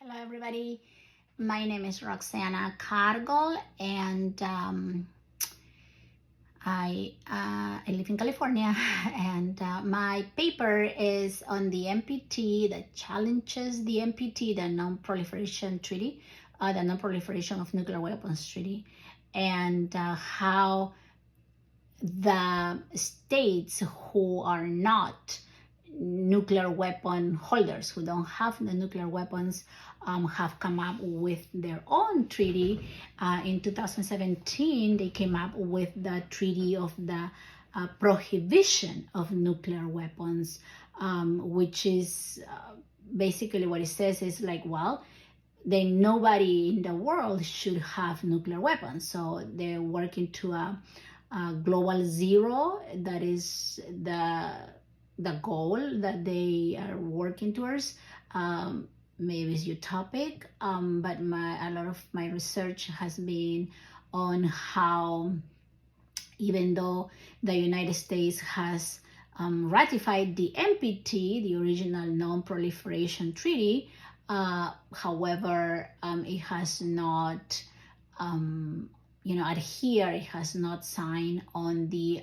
Hello, everybody. My name is Roxana Cargol, and I live in California. And my paper is on the NPT that challenges the NPT, the Non-Proliferation Treaty, the Non-Proliferation of Nuclear Weapons Treaty, and how the states who are not nuclear weapon holders, who don't have the nuclear weapons, have come up with their own treaty. In 2017, they came up with the Treaty of the Prohibition of Nuclear Weapons, which is basically what it says is like, well, then nobody in the world should have nuclear weapons. So they're working to a global zero. That is the goal that they are working towards. Maybe it's utopic, but a lot of my research has been on how, even though the United States has ratified the NPT, the original Non-Proliferation Treaty, however, it has not adhere, it has not signed on the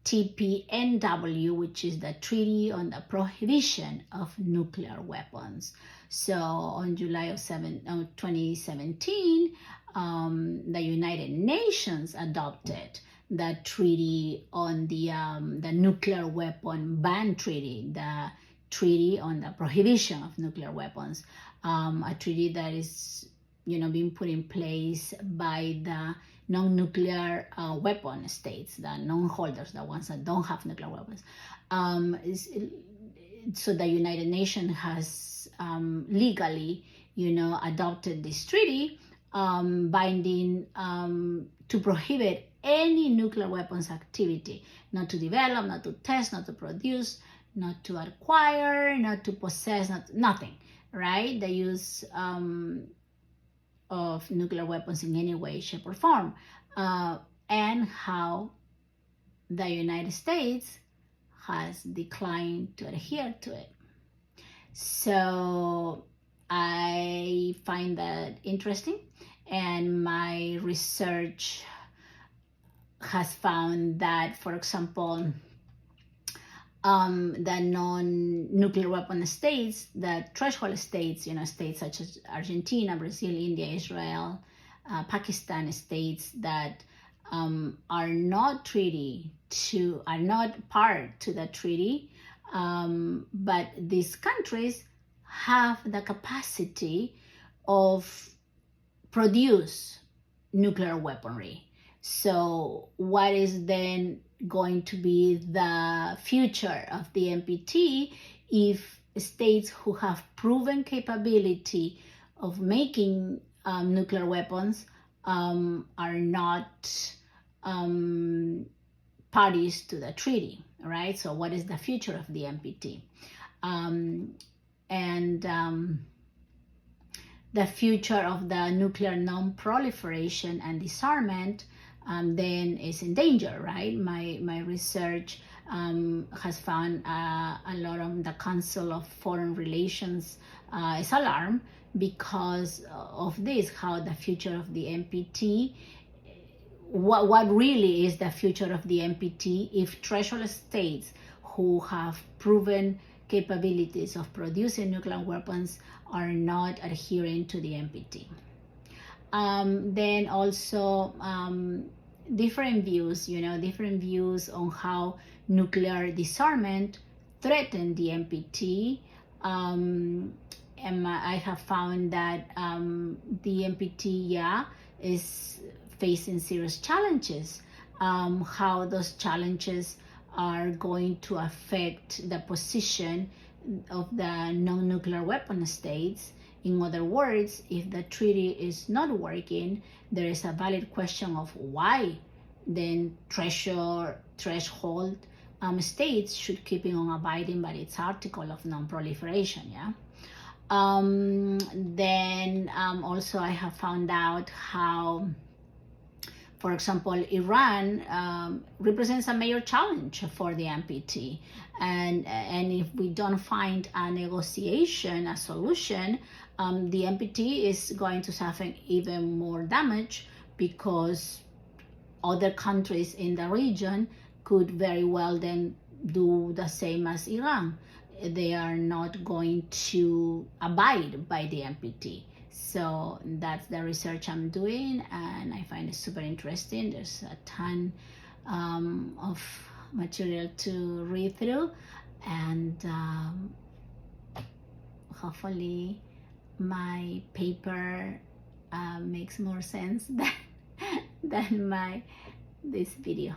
TPNW, which is the Treaty on the Prohibition of Nuclear Weapons. So on July of 2017, the United Nations adopted the Treaty on the Nuclear Weapon Ban Treaty, the Treaty on the Prohibition of Nuclear Weapons, a treaty that is being put in place by the non-nuclear weapon states, the non-holders, the ones that don't have nuclear weapons. So the United Nations has legally, adopted this treaty, binding to prohibit any nuclear weapons activity, not to develop, not to test, not to produce, not to acquire, not to possess, nothing, right? The use of nuclear weapons in any way, shape, or form, and how the United States has declined to adhere to it. So I find that interesting, and my research has found that, for example, the non-nuclear weapon states, the threshold states, states such as Argentina, Brazil, India, Israel, Pakistan, states that are not part to the treaty, but these countries have the capacity of produce nuclear weaponry. So what is then going to be the future of the NPT if states who have proven capability of making nuclear weapons are not parties to the treaty, right? So what is the future of the NPT? The future of the nuclear non-proliferation and disarmament then is in danger, right? My research has found a lot of the Council of Foreign Relations is alarmed because of this, how the future of the NPT, what really is the future of the NPT if threshold states who have proven capabilities of producing nuclear weapons are not adhering to the NPT. Then also different views on how nuclear disarmament threatened the NPT. And I have found that the NPT, is facing serious challenges. How those challenges are going to affect the position of the non-nuclear weapon states. In other words, if the treaty is not working, there is a valid question of why then threshold states should keep on abiding by its article of non-proliferation. Then also I have found out how, for example, Iran represents a major challenge for the NPT. and if we don't find a negotiation, a solution, the NPT is going to suffer even more damage, because other countries in the region could very well then do the same as Iran. They are not going to abide by the NPT. So that's the research I'm doing, and I find it super interesting. There's a ton of material to read through, and hopefully my paper makes more sense than this video.